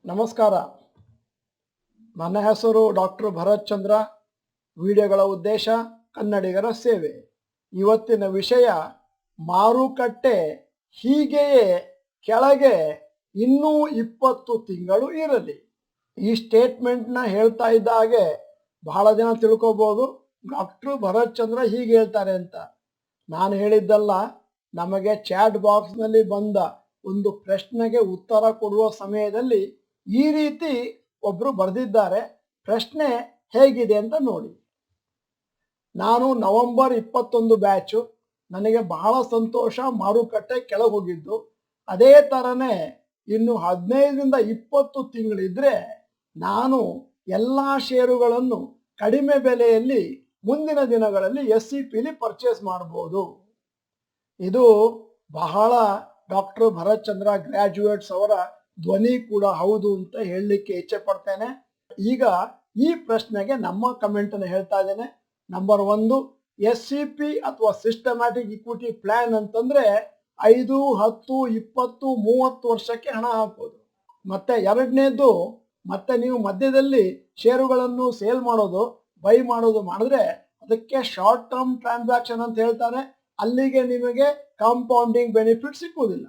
ನಮಸ್ಕಾರ. ನನ್ನ ಹೆಸರು ಡಾಕ್ಟರ್ ಭರತ್ ಚಂದ್ರ. ವಿಡಿಯೋಗಳ ಉದ್ದೇಶ ಕನ್ನಡಿಗರ ಸೇವೆ. ಇವತ್ತಿನ ವಿಷಯ ಮಾರುಕಟ್ಟೆ ಹೀಗೆಯೇ ಕೆಳಗೆ ಇನ್ನೂ 20 ತಿಂಗಳು ಇರಲಿ. ಈ ಸ್ಟೇಟ್ಮೆಂಟ್ನ ಹೇಳ್ತಾ ಇದ್ದ ಹಾಗೆ ಬಹಳ ಜನ ತಿಳ್ಕೊಬೋದು, ಡಾಕ್ಟರ್ ಭರತ್ ಚಂದ್ರ ಹೀಗೆ ಹೇಳ್ತಾರೆ ಅಂತ. ನಾನು ಹೇಳಿದ್ದಲ್ಲ, ನಮಗೆ ಚಾಟ್ ಬಾಕ್ಸ್ನಲ್ಲಿ ಬಂದ ಒಂದು ಪ್ರಶ್ನೆಗೆ ಉತ್ತರ ಕೊಡುವ ಸಮಯದಲ್ಲಿ ಈ ರೀತಿ ಒಬ್ರು ಬರೆದಿದ್ದಾರೆ. ಪ್ರಶ್ನೆ ಹೇಗಿದೆ ಅಂತ ನೋಡಿ. ನಾನು ನವೆಂಬರ್ 21 ಬ್ಯಾಚು. ನನಗೆ ಬಹಳ ಸಂತೋಷ, ಮಾರುಕಟ್ಟೆ ಕೆಳಗೆ ಹೋಗಿದ್ದು. ಅದೇ ಥರನೇ ಇನ್ನು 15ರಿಂದ 20 ತಿಂಗಳಿದ್ರೆ ನಾನು ಎಲ್ಲ ಷೇರುಗಳನ್ನು ಕಡಿಮೆ ಬೆಲೆಯಲ್ಲಿ ಮುಂದಿನ ದಿನಗಳಲ್ಲಿ SEPಲಿ ಪರ್ಚೇಸ್ ಮಾಡ್ಬೋದು. ಇದು ಬಹಳ ಡಾಕ್ಟರ್ ಭರತ್ ಚಂದ್ರ ಗ್ರಾಜ್ಯುಯೇಟ್ಸ್ ಅವರ ಧ್ವನಿ ಕೂಡ ಹೌದು ಅಂತ ಹೇಳಲಿಕ್ಕೆ ಇಚ್ಛೆ ಪಡ್ತೇನೆ. ಈಗ ಈ ಪ್ರಶ್ನೆಗೆ ನಮ್ಮ ಕಮೆಂಟ್ ಅನ್ನು ಹೇಳ್ತಾ ಇದ್ದೇನೆ. ನಂಬರ್ 1, SEP ಅಥವಾ ಸಿಸ್ಟಮ್ಯಾಟಿಕ್ ಇಕ್ವಿಟಿ ಪ್ಲಾನ್ ಅಂತಂದ್ರೆ 5, 10, 20, 30 ವರ್ಷಕ್ಕೆ ಹಣ ಹಾಕೋದು. ಮತ್ತೆ ಎರಡನೇದು, ಮತ್ತೆ ನೀವು ಮಧ್ಯದಲ್ಲಿ ಷೇರುಗಳನ್ನು ಸೇಲ್ ಮಾಡೋದು, ಬೈ ಮಾಡೋದು ಮಾಡಿದ್ರೆ ಅದಕ್ಕೆ ಶಾರ್ಟ್ ಟರ್ಮ್ ಟ್ರಾನ್ಸಾಕ್ಷನ್ ಅಂತ ಹೇಳ್ತಾರೆ. ಅಲ್ಲಿಗೆ ನಿಮಗೆ ಕಾಂಪೌಂಡಿಂಗ್ ಬೆನಿಫಿಟ್ ಸಿಕ್ಕುವುದಿಲ್ಲ.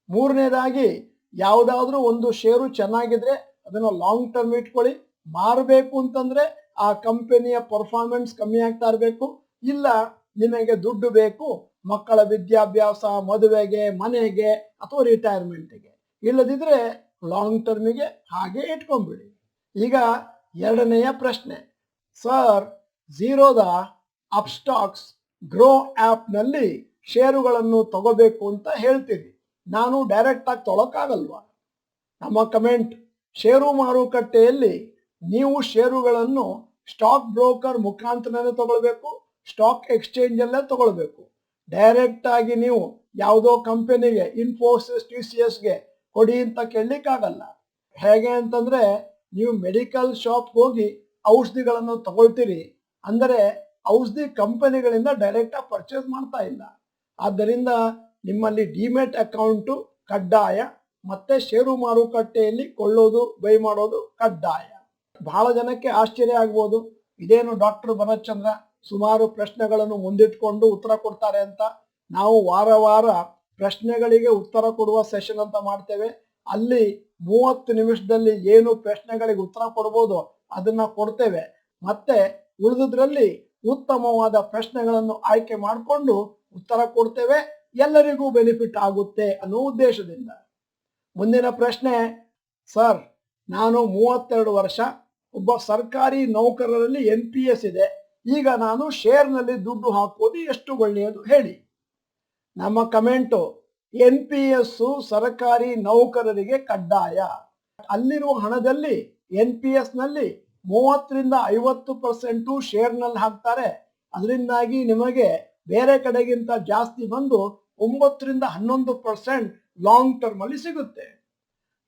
ಮೂರನೇದಾಗಿ, ಯಾವುದಾದ್ರೂ ಒಂದು ಷೇರು ಚೆನ್ನಾಗಿದ್ರೆ ಅದನ್ನು ಲಾಂಗ್ ಟರ್ಮ್ ಇಟ್ಕೊಳ್ಳಿ. ಮಾರಬೇಕು ಅಂತಂದ್ರೆ ಆ ಕಂಪನಿಯ ಪರ್ಫಾರ್ಮೆನ್ಸ್ ಕಮ್ಮಿ ಆಗ್ತಾ ಇರಬೇಕು. ಇಲ್ಲ ನಿಮಗೆ ದುಡ್ಡು ಬೇಕು ಮಕ್ಕಳ ವಿದ್ಯಾಭ್ಯಾಸ, ಮದುವೆಗೆ, ಮನೆಗೆ ಅಥವಾ ರಿಟೈರ್ಮೆಂಟ್ಗೆ, ಇಲ್ಲದಿದ್ರೆ ಲಾಂಗ್ ಟರ್ಮಿಗೆ ಹಾಗೆ ಇಟ್ಕೊಂಡ್ಬಿಡಿ. ಈಗ ಎರಡನೆಯ ಪ್ರಶ್ನೆ, ಸರ್ ಝೀರೋದ ಅಪ್ಸ್ಟಾಕ್ಸ್ ಗ್ರೋ ಆ್ಯಪ್ನಲ್ಲಿ ಷೇರುಗಳನ್ನು ತಗೋಬೇಕು ಅಂತ ಹೇಳ್ತೀರಿ, ನಾನು ಡೈರೆಕ್ಟ್ ಆಗಿ ತೊಗೊಳಕ್ಕಾಗಲ್ವಾ? ನಮ್ಮ ಕಮೆಂಟ್, ಷೇರು ಮಾರುಕಟ್ಟೆಯಲ್ಲಿ ನೀವು ಷೇರುಗಳನ್ನು ಸ್ಟಾಕ್ ಬ್ರೋಕರ್ ಮುಖಾಂತರನೇ ತಗೊಳ್ಬೇಕು, ಸ್ಟಾಕ್ ಎಕ್ಸ್ಚೇಂಜಲ್ಲೇ ತಗೊಳ್ಬೇಕು. ಡೈರೆಕ್ಟ್ ಆಗಿ ನೀವು ಯಾವುದೋ ಕಂಪನಿಗೆ, ಇನ್ಫೋಸಿಸ್, TCSಗೆ ಕೊಡಿ ಅಂತ ಕೇಳಲಿಕ್ಕಾಗಲ್ಲ. ಹೇಗೆ ಅಂತಂದ್ರೆ, ನೀವು ಮೆಡಿಕಲ್ ಶಾಪ್ ಹೋಗಿ ಔಷಧಿಗಳನ್ನು ತಗೊಳ್ತೀರಿ ಅಂದರೆ ಔಷಧಿ ಕಂಪನಿಗಳಿಂದ ಡೈರೆಕ್ಟ್ ಆಗಿ ಪರ್ಚೇಸ್ ಮಾಡ್ತಾ ಇಲ್ಲ. ಆದ್ದರಿಂದ ನಿಮ್ಮಲ್ಲಿ ಡಿಮೆಟ್ ಅಕೌಂಟು ಕಡ್ಡಾಯ, ಮತ್ತೆ ಷೇರು ಮಾರುಕಟ್ಟೆಯಲ್ಲಿ ಕೊಳ್ಳೋದು, ಬೈ ಮಾಡೋದು ಕಡ್ಡಾಯ. ಬಹಳ ಜನಕ್ಕೆ ಆಶ್ಚರ್ಯ ಆಗ್ಬೋದು, ಇದೇನು ಡಾಕ್ಟರ್ ಭರತ್ ಚಂದ್ರ ಸುಮಾರು ಪ್ರಶ್ನೆಗಳನ್ನು ಮುಂದಿಟ್ಕೊಂಡು ಉತ್ತರ ಕೊಡ್ತಾರೆ ಅಂತ. ನಾವು ವಾರ ವಾರ ಪ್ರಶ್ನೆಗಳಿಗೆ ಉತ್ತರ ಕೊಡುವ ಸೆಷನ್ ಅಂತ ಮಾಡ್ತೇವೆ. ಅಲ್ಲಿ 30 ನಿಮಿಷದಲ್ಲಿ ಏನು ಪ್ರಶ್ನೆಗಳಿಗೆ ಉತ್ತರ ಕೊಡ್ಬೋದು ಅದನ್ನ ಕೊಡ್ತೇವೆ. ಮತ್ತೆ ಉಳಿದುದ್ರಲ್ಲಿ ಉತ್ತಮವಾದ ಪ್ರಶ್ನೆಗಳನ್ನು ಆಯ್ಕೆ ಮಾಡಿಕೊಂಡು ಉತ್ತರ ಕೊಡ್ತೇವೆ, ಎಲ್ಲರಿಗೂ ಬೆನಿಫಿಟ್ ಆಗುತ್ತೆ ಅನ್ನೋ ಉದ್ದೇಶದಿಂದ. ಮುಂದಿನ ಪ್ರಶ್ನೆ, ಸರ್ ನಾನು 32 ವರ್ಷ, ಒಬ್ಬ ಸರ್ಕಾರಿ ನೌಕರರಲ್ಲಿ NPS ಇದೆ. ಈಗ ನಾನು ಶೇರ್ನಲ್ಲಿ ದುಡ್ಡು ಹಾಕೋದು ಎಷ್ಟು ಒಳ್ಳೆಯದು ಹೇಳಿ? ನಮ್ಮ ಕಮೆಂಟು, NPS ಸರ್ಕಾರಿ ನೌಕರರಿಗೆ ಕಡ್ಡಾಯ. ಅಲ್ಲಿರುವ ಹಣದಲ್ಲಿ NPS ನಲ್ಲಿ 30ರಿಂದ 50% ಶೇರ್ನಲ್ಲಿ ಹಾಕ್ತಾರೆ. ಅದರಿಂದಾಗಿ ನಿಮಗೆ ಬೇರೆ ಕಡೆಗಿಂತ ಜಾಸ್ತಿ ಬಂದು 9ರಿಂದ 11% ಲಾಂಗ್ ಟರ್ಮ್ ಅಲ್ಲಿ ಸಿಗುತ್ತೆ.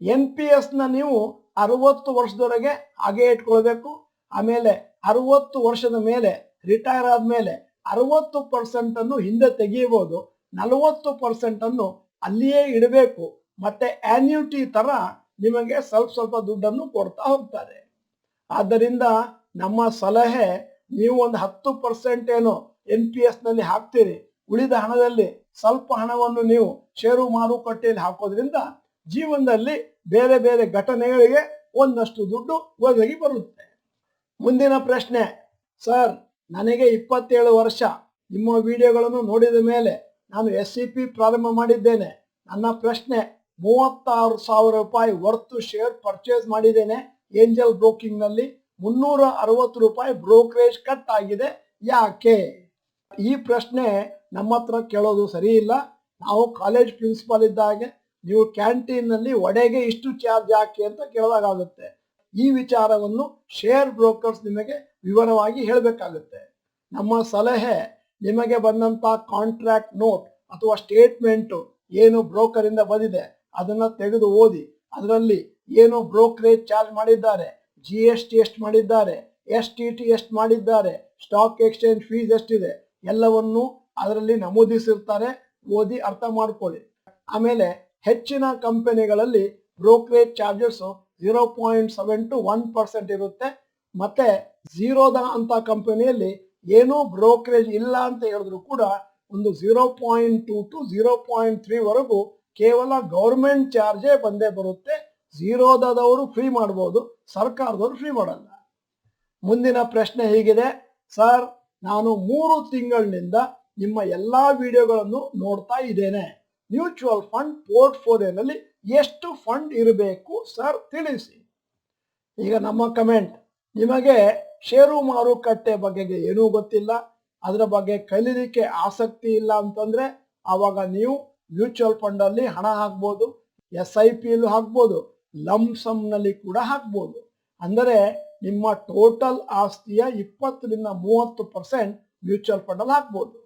NPS ನ ನೀವು 60 ವರ್ಷದವರೆಗೆ ಹಾಗೆ ಇಟ್ಕೊಳ್ಬೇಕು. ಆಮೇಲೆ 60 ವರ್ಷದ ಮೇಲೆ ರಿಟೈರ್ ಆದ್ಮೇಲೆ 60% ಅನ್ನು ಹಿಂದೆ ತೆಗೆಯಬಹುದು, 40% ಅನ್ನು ಅಲ್ಲಿಯೇ ಇಡಬೇಕು. ಮತ್ತೆ ಆನ್ಯುಟಿ ತರ ನಿಮಗೆ ಸ್ವಲ್ಪ ದುಡ್ಡನ್ನು ಕೊಡ್ತಾ ಹೋಗ್ತಾರೆ. ಆದ್ದರಿಂದ ನಮ್ಮ ಸಲಹೆ, ನೀವು ಒಂದು 10% ಏನೋ NPS ನಲ್ಲಿ ಹಾಕ್ತೀರಿ, ಉಳಿದ ಹಣದಲ್ಲಿ ಸ್ವಲ್ಪ ಹಣವನ್ನು ನೀವು ಷೇರು ಮಾರುಕಟ್ಟೆಯಲ್ಲಿ ಹಾಕೋದ್ರಿಂದ ಜೀವನದಲ್ಲಿ ಬೇರೆ ಬೇರೆ ಘಟನೆಗಳಿಗೆ ಒಂದಷ್ಟು ದುಡ್ಡು ಒದಗಿ ಬರುತ್ತೆ. ಮುಂದಿನ ಪ್ರಶ್ನೆ, ಸರ್ ನನಗೆ 27 ವರ್ಷ. ನಿಮ್ಮ ವಿಡಿಯೋಗಳನ್ನು ನೋಡಿದ ಮೇಲೆ ನಾನು SEP ಪ್ರಾರಂಭ ಮಾಡಿದ್ದೇನೆ. ನನ್ನ ಪ್ರಶ್ನೆ, 36,000 ರೂಪಾಯಿ ವರ್ತ್ ಶೇರ್ ಪರ್ಚೇಸ್ ಮಾಡಿದ್ದೇನೆ ಏಂಜಲ್ ಬ್ರೋಕಿಂಗ್ ನಲ್ಲಿ. 360 ರೂಪಾಯಿ ಬ್ರೋಕರೇಜ್ ಕಟ್ ಆಗಿದೆ, ಯಾಕೆ? ಈ ಪ್ರಶ್ನೆ ನಮ್ಮ ಹತ್ರ ಕೇಳೋದು ಸರಿ ಇಲ್ಲ. ನಾವು ಕಾಲೇಜ್ ಪ್ರಿನ್ಸಿಪಾಲ್ ಇದ್ದಾಗೆ ನೀವು ಕ್ಯಾಂಟೀನ್ ನಲ್ಲಿ ವಡೆಗೆ ಇಷ್ಟು ಚಾರ್ಜ್ ಯಾಕೆ ಅಂತ ಕೇಳೋದಾಗುತ್ತೆ. ಈ ವಿಚಾರವನ್ನು ಶೇರ್ ಬ್ರೋಕರ್ಸ್ ನಿಮಗೆ ವಿವರವಾಗಿ ಹೇಳಬೇಕಾಗುತ್ತೆ. ನಮ್ಮ ಸಲಹೆ, ನಿಮಗೆ ಬಂದಂತ ಕಾಂಟ್ರಾಕ್ಟ್ ನೋಟ್ ಅಥವಾ ಸ್ಟೇಟ್ಮೆಂಟ್ ಏನು ಬ್ರೋಕರ್ ಇಂದ ಬಂದಿದೆ ಅದನ್ನ ತೆಗೆದು ಓದಿ. ಅದರಲ್ಲಿ ಏನು ಬ್ರೋಕರೇಜ್ ಚಾರ್ಜ್ ಮಾಡಿದ್ದಾರೆ, GST ಎಷ್ಟು ಮಾಡಿದ್ದಾರೆ, STT ಎಷ್ಟು ಮಾಡಿದ್ದಾರೆ, ಸ್ಟಾಕ್ ಎಕ್ಸ್ಚೇಂಜ್ ಫೀಸ್ ಎಷ್ಟಿದೆ, ಎಲ್ಲವನ್ನು ಅದರಲ್ಲಿ ನಮೂದಿಸಿರ್ತಾರೆ. ಓದಿ ಅರ್ಥ ಮಾಡ್ಕೊಳ್ಳಿ. ಆಮೇಲೆ ಹೆಚ್ಚಿನ ಕಂಪನಿಗಳಲ್ಲಿ ಬ್ರೋಕರೇಜ್ ಚಾರ್ಜಸ್ 0.7 to 1% ಇರುತ್ತೆ. ಮತ್ತೆ ಝೀರೋದ ಅಂತ ಕಂಪನಿಯಲ್ಲಿ ಏನೂ ಬ್ರೋಕರೇಜ್ ಇಲ್ಲ ಅಂತ ಹೇಳಿದ್ರು ಕೂಡ ಒಂದು 0.2 to 0.3 ವರೆಗೂ ಕೇವಲ ಗೌರ್ಮೆಂಟ್ ಚಾರ್ಜೇ ಬಂದೇ ಬರುತ್ತೆ. ಝೀರೋದವರು ಫ್ರೀ ಮಾಡ್ಬೋದು, ಸರ್ಕಾರದವರು ಫ್ರೀ ಮಾಡಲ್ಲ. ಮುಂದಿನ ಪ್ರಶ್ನೆ ಹೀಗಿದೆ, ಸರ್ ನಾನು 3 ತಿಂಗಳಿನಿಂದ ನಿಮ್ಮ ಎಲ್ಲಾ ವಿಡಿಯೋಗಳನ್ನು ನೋಡ್ತಾ ಇದ್ದೇನೆ. ಮ್ಯೂಚುವಲ್ ಫಂಡ್ ಪೋರ್ಟ್ಫೋಲಿಯೋನಲ್ಲಿ ಎಷ್ಟು ಫಂಡ್ ಇರಬೇಕು ಸರ್ ತಿಳಿಸಿ. ಈಗ ನಮ್ಮ ಕಮೆಂಟ್, ನಿಮಗೆ ಷೇರು ಮಾರುಕಟ್ಟೆ ಬಗೆಗೆ ಏನೂ ಗೊತ್ತಿಲ್ಲ, ಅದರ ಬಗ್ಗೆ ಕಲೀಲಿಕ್ಕೆ ಆಸಕ್ತಿ ಇಲ್ಲ ಅಂತಂದ್ರೆ ಆವಾಗ ನೀವು ಮ್ಯೂಚುವಲ್ ಫಂಡ್ ಅಲ್ಲಿ ಹಣ ಹಾಕ್ಬೋದು, SIP ಯಲ್ಲೂ ಹಾಕ್ಬೋದು, ಲಂಸಮ್ ನಲ್ಲಿ ಕೂಡ ಹಾಕ್ಬೋದು. ಅಂದರೆ ನಿಮ್ಮ ಟೋಟಲ್ ಆಸ್ತಿಯ 20 to 30% ಮ್ಯೂಚುವಲ್ ಫಂಡ್ ಅಲ್ಲಿ ಹಾಕ್ಬೋದು.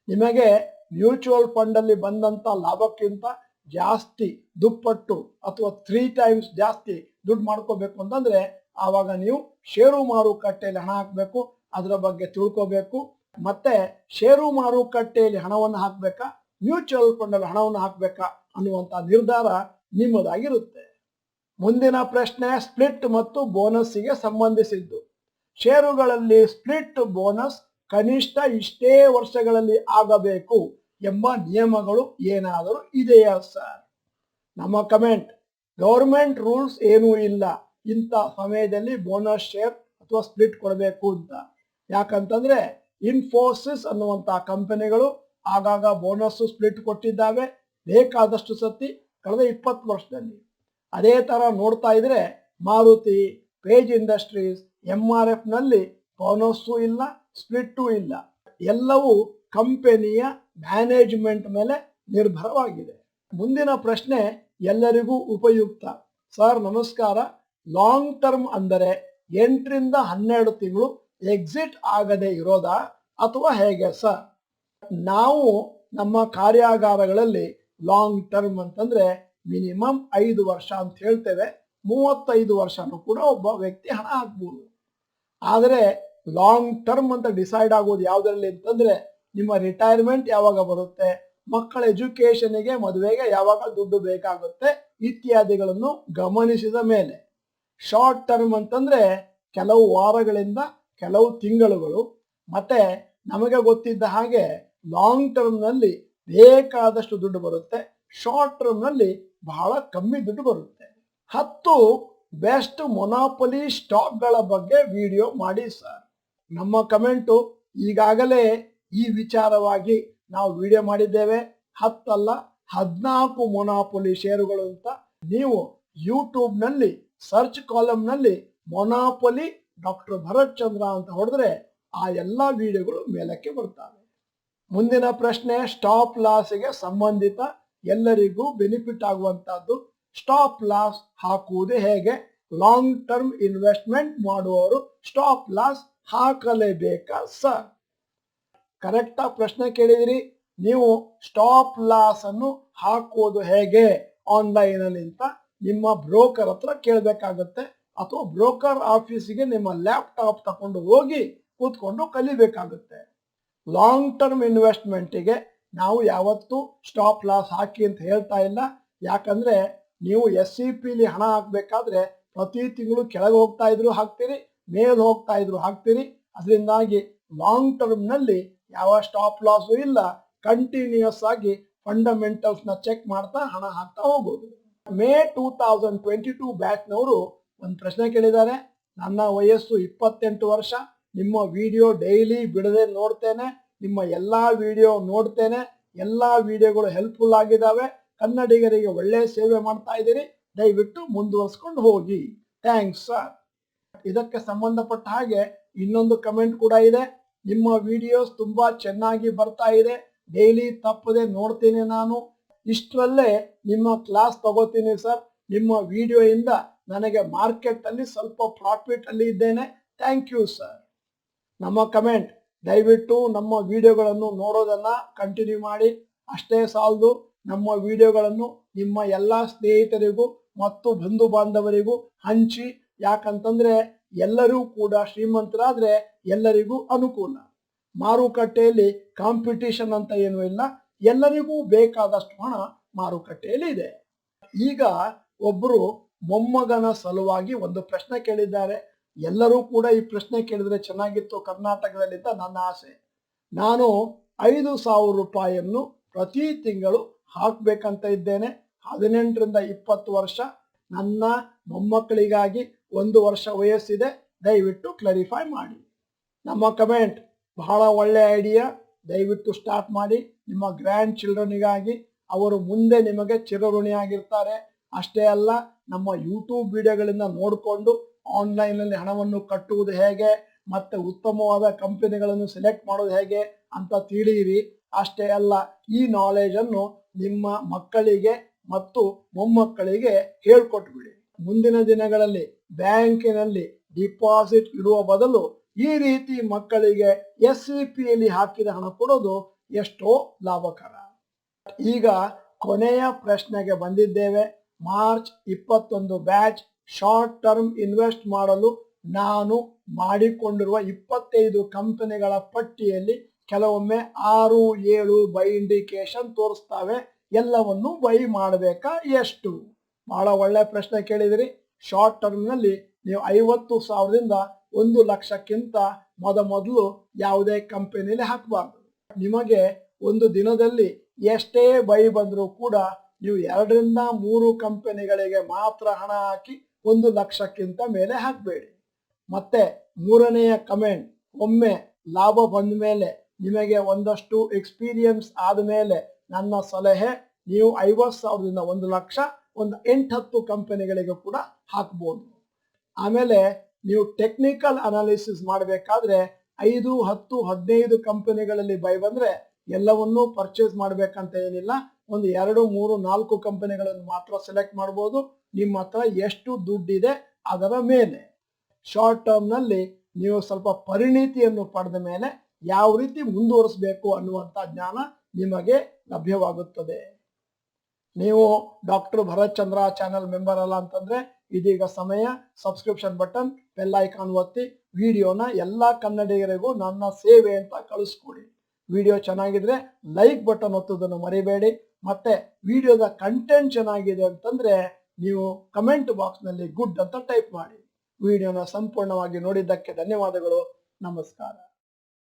ನಿಮಗೆ ಮ್ಯೂಚುವಲ್ ಫಂಡ್ ಅಲ್ಲಿ ಬಂದಂತ ಲಾಭಕ್ಕಿಂತ ಜಾಸ್ತಿ ದುಪ್ಪಟ್ಟು ಅಥವಾ 3 times ಜಾಸ್ತಿ ದುಡ್ಡು ಮಾಡ್ಕೋಬೇಕು ಅಂತಂದ್ರೆ ಆವಾಗ ನೀವು ಷೇರು ಮಾರುಕಟ್ಟೆಯಲ್ಲಿ ಹಣ ಹಾಕಬೇಕು, ಅದರ ಬಗ್ಗೆ ತಿಳ್ಕೋಬೇಕು. ಮತ್ತೆ ಷೇರು ಮಾರುಕಟ್ಟೆಯಲ್ಲಿ ಹಣವನ್ನು ಹಾಕ್ಬೇಕಾ, ಮ್ಯೂಚುವಲ್ ಫಂಡ್ ಅಲ್ಲಿ ಹಣವನ್ನು ಹಾಕ್ಬೇಕಾ ಅನ್ನುವಂತ ನಿರ್ಧಾರ ನಿಮ್ಮದಾಗಿರುತ್ತೆ. ಮುಂದಿನ ಪ್ರಶ್ನೆ ಸ್ಪ್ಲಿಟ್ ಮತ್ತು ಬೋನಸ್ಸಿಗೆ ಸಂಬಂಧಿಸಿದ್ದು. ಷೇರುಗಳಲ್ಲಿ ಸ್ಪ್ಲಿಟ್ ಬೋನಸ್ ಕನಿಷ್ಠ ಇಷ್ಟೇ ವರ್ಷಗಳಲ್ಲಿ ಆಗಬೇಕು ಎಂಬ ನಿಯಮಗಳು ಏನಾದರೂ ಇದೆಯಾ ಸರ್? ನಮ್ಮ ಕಮೆಂಟ್, ಗೌರ್ಮೆಂಟ್ ರೂಲ್ಸ್ ಏನೂ ಇಲ್ಲ ಇಂಥ ಸಮಯದಲ್ಲಿ ಬೋನಸ್ ಶೇರ್ ಅಥವಾ ಸ್ಪ್ಲಿಟ್ ಕೊಡಬೇಕು ಅಂತ. ಯಾಕಂತಂದ್ರೆ ಇನ್ಫೋಸಿಸ್ ಅನ್ನುವಂಥ ಕಂಪನಿಗಳು ಆಗಾಗ ಬೋನಸ್ ಸ್ಪ್ಲಿಟ್ ಕೊಟ್ಟಿದ್ದಾವೆ ಬೇಕಾದಷ್ಟು ಸತಿ ಕಳೆದ 20 ವರ್ಷದಲ್ಲಿ. ಅದೇ ತರ ನೋಡ್ತಾ ಇದ್ರೆ ಮಾರುತಿ, ಪೇಜ್ ಇಂಡಸ್ಟ್ರೀಸ್, MRF ನಲ್ಲಿ ಬೋನಸ್ಸು ಇಲ್ಲ, ಸ್ಪ್ಲಿಟ್ಟೂ ಇಲ್ಲ. ಎಲ್ಲವೂ ಕಂಪನಿಯ ಮ್ಯಾನೇಜ್ಮೆಂಟ್ ಮೇಲೆ ನಿರ್ಭರವಾಗಿದೆ. ಮುಂದಿನ ಪ್ರಶ್ನೆ ಎಲ್ಲರಿಗೂ ಉಪಯುಕ್ತ. ಸರ್ ನಮಸ್ಕಾರ, ಲಾಂಗ್ ಟರ್ಮ್ ಅಂದರೆ 8 ರಿಂದ 12 ತಿಂಗಳು ಎಕ್ಸಿಟ್ ಆಗದೆ ಇರೋದಾ ಅಥವಾ ಹೇಗೆ ಸರ್? ನಾವು ನಮ್ಮ ಕಾರ್ಯಾಗಾರಗಳಲ್ಲಿ ಲಾಂಗ್ ಟರ್ಮ್ ಅಂತಂದ್ರೆ ಮಿನಿಮಮ್ 5 ವರ್ಷ ಅಂತ ಹೇಳ್ತೇವೆ. 35 ವರ್ಷನೂ ಕೂಡ ಒಬ್ಬ ವ್ಯಕ್ತಿ ಹಣ ಹಾಕ್ಬೋದು. ಆದರೆ ಲಾಂಗ್ ಟರ್ಮ್ ಅಂತ ಡಿಸೈಡ್ ಆಗೋದು ಯಾವುದರಲ್ಲಿ ಅಂತಂದ್ರೆ ನಿಮ್ಮ ರಿಟೈರ್ಮೆಂಟ್ ಯಾವಾಗ ಬರುತ್ತೆ, ಮಕ್ಕಳ ಎಜುಕೇಶನ್ಗೆ, ಮದುವೆಗೆ ಯಾವಾಗ ದುಡ್ಡು ಬೇಕಾಗುತ್ತೆ ಇತ್ಯಾದಿಗಳನ್ನು ಗಮನಿಸಿದ ಮೇಲೆ. ಶಾರ್ಟ್ ಟರ್ಮ್ ಅಂತಂದ್ರೆ ಕೆಲವು ವಾರಗಳಿಂದ ಕೆಲವು ತಿಂಗಳುಗಳು. ಮತ್ತೆ ನಮಗೆ ಗೊತ್ತಿದ್ದ ಹಾಗೆ ಲಾಂಗ್ ಟರ್ಮ್ ನಲ್ಲಿ ಬೇಕಾದಷ್ಟು ದುಡ್ಡು ಬರುತ್ತೆ, ಶಾರ್ಟ್ ಟರ್ಮ್ ನಲ್ಲಿ ಬಹಳ ಕಮ್ಮಿ ದುಡ್ಡು ಬರುತ್ತೆ. 10 ಬೆಸ್ಟ್ ಮೊನಾಪೊಲಿ ಸ್ಟಾಕ್ಗಳ ಬಗ್ಗೆ ವಿಡಿಯೋ ಮಾಡಿ ಸರ್. ನಮ್ಮ ಕಮೆಂಟು, ಈಗಾಗಲೇ ಈ ವಿಚಾರವಾಗಿ ನಾವು ವಿಡಿಯೋ ಮಾಡಿದ್ದೇವೆ. 10 ಅಲ್ಲ 14 ಮೊನಾಪೊಲಿ ಷೇರುಗಳು ಅಂತ. ನೀವು ಯೂಟ್ಯೂಬ್ ನಲ್ಲಿ ಸರ್ಚ್ ಕಾಲಮ್ ನಲ್ಲಿ ಮೊನಾಪೊಲಿ ಡಾಕ್ಟರ್ ಭರತ್ ಚಂದ್ರ ಅಂತ ಹೊಡೆದ್ರೆ ಆ ಎಲ್ಲಾ ವಿಡಿಯೋಗಳು ಮೇಲಕ್ಕೆ ಬರ್ತವೆ. ಮುಂದಿನ ಪ್ರಶ್ನೆ ಸ್ಟಾಪ್ ಲಾಸ್ಗೆ ಸಂಬಂಧಿತ, ಎಲ್ಲರಿಗೂ ಬೆನಿಫಿಟ್ ಆಗುವಂತಹದ್ದು. ಸ್ಟಾಪ್ ಲಾಸ್ ಹಾಕುವುದು ಹೇಗೆ? ಲಾಂಗ್ ಟರ್ಮ್ ಇನ್ವೆಸ್ಟ್ಮೆಂಟ್ ಮಾಡುವವರು ಸ್ಟಾಪ್ ಲಾಸ್ ಹಾಕಲೇಬೇಕಾ ಸರ್? ಕರೆಕ್ಟ್ ಆಗಿ ಪ್ರಶ್ನೆ ಕೇಳಿದಿರಿ. ನೀವು ಸ್ಟಾಪ್ ಲಾಸ್ ಅನ್ನು ಹಾಕುವುದು ಹೇಗೆ ಆನ್ಲೈನ್ ಅಲ್ಲಿ ಅಂತ ನಿಮ್ಮ ಬ್ರೋಕರ್ ಹತ್ರ ಕೇಳಬೇಕಾಗುತ್ತೆ, ಅಥವಾ ಬ್ರೋಕರ್ ಆಫೀಸಿಗೆ ನಿಮ್ಮ ಲ್ಯಾಪ್ಟಾಪ್ ತಕೊಂಡು ಹೋಗಿ ಕೂತ್ಕೊಂಡು ಕಲಿಬೇಕಾಗುತ್ತೆ. ಲಾಂಗ್ ಟರ್ಮ್ ಇನ್ವೆಸ್ಟ್ಮೆಂಟಿಗೆ ನಾವು ಯಾವತ್ತೂ ಸ್ಟಾಪ್ ಲಾಸ್ ಹಾಕಿ ಅಂತ ಹೇಳ್ತಾ ಇಲ್ಲ. ಯಾಕಂದ್ರೆ ನೀವು SIP ಲಿ ಹಣ ಹಾಕಬೇಕಾದ್ರೆ ಪ್ರತಿ ತಿಂಗಳು ಕೆಳಗೆ ಹೋಗ್ತಾ ಇದ್ರು ಹಾಕ್ತೀರಿ, ಮೇಲೆ ಹೋಗ್ತಾ ಇದ್ರು ಹಾಕ್ತೀರಿ. ಅದರಿಂದಾಗಿ ಲಾಂಗ್ ಟರ್ಮ್ ನಲ್ಲಿ ಯಾವ ಸ್ಟಾಪ್ ಲಾಸು ಇಲ್ಲ, ಕಂಟಿನ್ಯೂಸ್ ಆಗಿ ಫಂಡಮೆಂಟಲ್ಸ್ ನ ಚೆಕ್ ಮಾಡ್ತಾ ಹಣ ಹಾಕ್ತಾ ಹೋಗೋದು. ಮೇ 2022 ಬ್ಯಾಚ್ನವರು ಒಂದು ಪ್ರಶ್ನೆ ಕೇಳಿದ್ದಾರೆ. ನನ್ನ ವಯಸ್ಸು 28 ವರ್ಷ, ನಿಮ್ಮ ವಿಡಿಯೋ ಡೈಲಿ ಬಿಡದೆ ನೋಡ್ತೇನೆ, ನಿಮ್ಮ ಎಲ್ಲಾ ವಿಡಿಯೋ ನೋಡ್ತೇನೆ, ಎಲ್ಲಾ ವಿಡಿಯೋಗಳು ಹೆಲ್ಪ್ಫುಲ್ ಆಗಿದ್ದಾವೆ, ಕನ್ನಡಿಗರಿಗೆ ಒಳ್ಳೆ ಸೇವೆ ಮಾಡ್ತಾ ಇದ್ದೀರಿ, ದಯವಿಟ್ಟು ಮುಂದುವರಿಸ್ಕೊಂಡು ಹೋಗಿ, ಥ್ಯಾಂಕ್ಸ್ ಸರ್. ಇದಕ್ಕೆ ಸಂಬಂಧಪಟ್ಟ ಹಾಗೆ ಇನ್ನೊಂದು ಕಮೆಂಟ್ ಕೂಡ ಇದೆ. ನಿಮ್ಮ ವಿಡಿಯೋಸ್ ತುಂಬಾ ಚೆನ್ನಾಗಿ ಬರ್ತಾ ಇದೆ, ಡೈಲಿ ತಪ್ಪದೆ ನೋಡ್ತೀನಿ ನಾನು, ಇಷ್ಟರಲ್ಲೇ ನಿಮ್ಮ ಕ್ಲಾಸ್ ತಗೋತೀನಿ ಸರ್, ನಿಮ್ಮ ವಿಡಿಯೋ ಇಂದ ನನಗೆ ಮಾರ್ಕೆಟ್ ಅಲ್ಲಿ ಸ್ವಲ್ಪ ಪ್ರಾಫಿಟ್ ಅಲ್ಲಿ ಇದ್ದೇನೆ, ಥ್ಯಾಂಕ್ ಯು ಸರ್. ನಮ್ಮ ಕಮೆಂಟ್, ದಯವಿಟ್ಟು ನಮ್ಮ ವಿಡಿಯೋಗಳನ್ನು ನೋಡೋದನ್ನ ಕಂಟಿನ್ಯೂ ಮಾಡಿ. ಅಷ್ಟೇ ಸಾಲದು, ನಮ್ಮ ವಿಡಿಯೋಗಳನ್ನು ನಿಮ್ಮ ಎಲ್ಲ ಸ್ನೇಹಿತರಿಗೂ ಮತ್ತು ಬಂಧು ಬಾಂಧವರಿಗೂ ಹಂಚಿ. ಯಾಕಂತಂದ್ರೆ ಎಲ್ಲರೂ ಕೂಡ ಶ್ರೀಮಂತರಾದ್ರೆ ಎಲ್ಲರಿಗೂ ಅನುಕೂಲ. ಮಾರುಕಟ್ಟೆಯಲ್ಲಿ ಕಾಂಪಿಟಿಷನ್ ಅಂತ ಏನೂ ಇಲ್ಲ, ಎಲ್ಲರಿಗೂ ಬೇಕಾದಷ್ಟು ಹಣ ಮಾರುಕಟ್ಟೆಯಲ್ಲಿ ಇದೆ. ಈಗ ಒಬ್ಬರು ಮೊಮ್ಮಗನ ಸಲುವಾಗಿ ಒಂದು ಪ್ರಶ್ನೆ ಕೇಳಿದ್ದಾರೆ. ಎಲ್ಲರೂ ಕೂಡ ಈ ಪ್ರಶ್ನೆ ಕೇಳಿದ್ರೆ ಚೆನ್ನಾಗಿತ್ತು ಕರ್ನಾಟಕದಲ್ಲಿ ಅಂತ ನನ್ನ ಆಸೆ. ನಾನು 5,000 ರೂಪಾಯಿಯನ್ನು ಪ್ರತಿ ತಿಂಗಳು ಹಾಕ್ಬೇಕಂತ ಇದ್ದೇನೆ. 18ರಿಂದ 20 ವರ್ಷ ನನ್ನ ಮೊಮ್ಮಕ್ಕಳಿಗಾಗಿ 1 ವರ್ಷ ವಯಸ್ಸಿದೆ. ದಯವಿಟ್ಟು ಕ್ಲಾರಿಫೈ ಮಾಡಿ. ನಮ್ಮ ಕಮೆಂಟ್ ಬಹಳ ಒಳ್ಳೆ ಐಡಿಯಾ. ದಯವಿಟ್ಟು ಸ್ಟಾರ್ಟ್ ಮಾಡಿ. ನಿಮ್ಮ ಗ್ರ್ಯಾಂಡ್ ಚಿಲ್ಡ್ರನ್ನಿಗಾಗಿ ಅವರು ಮುಂದೆ ನಿಮಗೆ ಚಿರಋಣಿಯಾಗಿರ್ತಾರೆ. ಅಷ್ಟೇ ಅಲ್ಲ, ನಮ್ಮ ಯೂಟ್ಯೂಬ್ ವಿಡಿಯೋಗಳಿಂದ ನೋಡಿಕೊಂಡು ಆನ್ಲೈನಲ್ಲಿ ಹಣವನ್ನು ಕಟ್ಟುವುದು ಹೇಗೆ ಮತ್ತೆ ಉತ್ತಮವಾದ ಕಂಪನಿಗಳನ್ನು ಸೆಲೆಕ್ಟ್ ಮಾಡೋದು ಹೇಗೆ ಅಂತ ತಿಳಿಯಿರಿ. ಅಷ್ಟೇ ಅಲ್ಲ, ಈ ನಾಲೆಜನ್ನು ನಿಮ್ಮ ಮಕ್ಕಳಿಗೆ ಮತ್ತು ಮೊಮ್ಮಕ್ಕಳಿಗೆ ಹೇಳ್ಕೊಟ್ಬಿಡಿ. ಮುಂದಿನ ದಿನಗಳಲ್ಲಿ ಬ್ಯಾಂಕಿನಲ್ಲಿ ಡಿಪಾಸಿಟ್ ಇಡುವ ಬದಲು ಈ ರೀತಿ ಮಕ್ಕಳಿಗೆ SVPಯಲ್ಲಿ ಹಾಕಿದ ಹಣ ಕೊಡೋದು ಎಷ್ಟೋ ಲಾಭಕರ. ಈಗ ಕೊನೆಯ ಪ್ರಶ್ನೆಗೆ ಬಂದಿದ್ದೇವೆ. March 21 batch short term invest ಮಾಡಲು ನಾನು ಮಾಡಿಕೊಂಡಿರುವ 25 ಕಂಪನಿಗಳ ಪಟ್ಟಿಯಲ್ಲಿ ಕೆಲವೊಮ್ಮೆ 6-7 ಬೈ ಇಂಡಿಕೇಶನ್ ತೋರಿಸ್ತವೆ. ಎಲ್ಲವನ್ನು ಬೈ ಮಾಡಬೇಕಾ, ಎಷ್ಟು? ಬಹಳ ಒಳ್ಳೆ ಪ್ರಶ್ನೆ ಕೇಳಿದಿರಿ. ಶಾರ್ಟ್ ಟರ್ಮ್ನಲ್ಲಿ ನೀವು 50,000ದಿಂದ 1 ಲಕ್ಷಕ್ಕಿಂತ ಮೊದಲು ಯಾವುದೇ ಕಂಪನಿಯಲ್ಲಿ ಹಾಕಬಾರ್ದು. ನಿಮಗೆ ಒಂದು ದಿನದಲ್ಲಿ ಎಷ್ಟೇ ಬೈ ಬಂದರೂ ಕೂಡ ನೀವು 2ರಿಂದ 3 ಕಂಪನಿಗಳಿಗೆ ಮಾತ್ರ ಹಣ ಹಾಕಿ 1 ಲಕ್ಷಕ್ಕಿಂತ ಮೇಲೆ ಹಾಕಬೇಡಿ. ಮತ್ತೆ ಮೂರನೆಯ ಕಮೆಂಟ್, ಒಮ್ಮೆ ಲಾಭ ಬಂದ ಮೇಲೆ ನಿಮಗೆ ಒಂದಷ್ಟು ಎಕ್ಸ್ಪೀರಿಯನ್ಸ್ ಆದಮೇಲೆ ನನ್ನ ಸಲಹೆ, ನೀವು 50,000ದಿಂದ 1 ಲಕ್ಷ ಒಂದು 8-10 ಕಂಪನಿಗಳಿಗೆ ಕೂಡ ಹಾಕ್ಬೋದು. ಆಮೇಲೆ ನೀವು ಟೆಕ್ನಿಕಲ್ ಅನಾಲಿಸಿಸ್ ಮಾಡಬೇಕಾದ್ರೆ 5, 10, 15 ಕಂಪನಿಗಳಲ್ಲಿ ಬೈ ಬಂದ್ರೆ ಎಲ್ಲವನ್ನೂ ಪರ್ಚೇಸ್ ಮಾಡಬೇಕಂತ ಏನಿಲ್ಲ. ಒಂದು 2, 3, 4 ಕಂಪನಿಗಳನ್ನು ಮಾತ್ರ ಸೆಲೆಕ್ಟ್ ಮಾಡ್ಬೋದು. ನಿಮ್ಮ ಹತ್ರ ಎಷ್ಟು ದುಡ್ಡಿದೆ ಅದರ ಮೇಲೆ. ಶಾರ್ಟ್ ಟರ್ಮ್ನಲ್ಲಿ ನೀವು ಸ್ವಲ್ಪ ಪರಿಣಿತಿಯನ್ನು ಪಡೆದ ಮೇಲೆ ಯಾವ ರೀತಿ ಮುಂದುವರಿಸಬೇಕು ಅನ್ನುವಂಥ ಜ್ಞಾನ ನಿಮಗೆ ಲಭ್ಯವಾಗುತ್ತದೆ. ನೀವು ಡಾಕ್ಟರ್ ಭರತ್ ಚಂದ್ರ ಚಾನೆಲ್ ಮೆಂಬರ್ ಅಲ್ಲ ಅಂತಂದ್ರೆ ಇದೀಗ ಸಮಯ. ಸಬ್ಸ್ಕ್ರಿಪ್ಷನ್ ಬಟನ್, ಬೆಲ್ ಐಕಾನ್ ಒತ್ತಿ ವಿಡಿಯೋನ ಎಲ್ಲ ಕನ್ನಡಿಗರಿಗೂ ನನ್ನ ಸೇವೆ ಅಂತ ಕಳಿಸ್ಕೊಡಿ. ವಿಡಿಯೋ ಚೆನ್ನಾಗಿದ್ರೆ ಲೈಕ್ ಬಟನ್ ಒತ್ತೋದನ್ನು ಮರಿಬೇಡಿ. ಮತ್ತೆ ವಿಡಿಯೋದ ಕಂಟೆಂಟ್ ಚೆನ್ನಾಗಿದೆ ಅಂತಂದ್ರೆ ನೀವು ಕಮೆಂಟ್ ಬಾಕ್ಸ್ನಲ್ಲಿ ಗುಡ್ ಅಂತ ಟೈಪ್ ಮಾಡಿ. ವಿಡಿಯೋನ ಸಂಪೂರ್ಣವಾಗಿ ನೋಡಿದ್ದಕ್ಕೆ ಧನ್ಯವಾದಗಳು. ನಮಸ್ಕಾರ.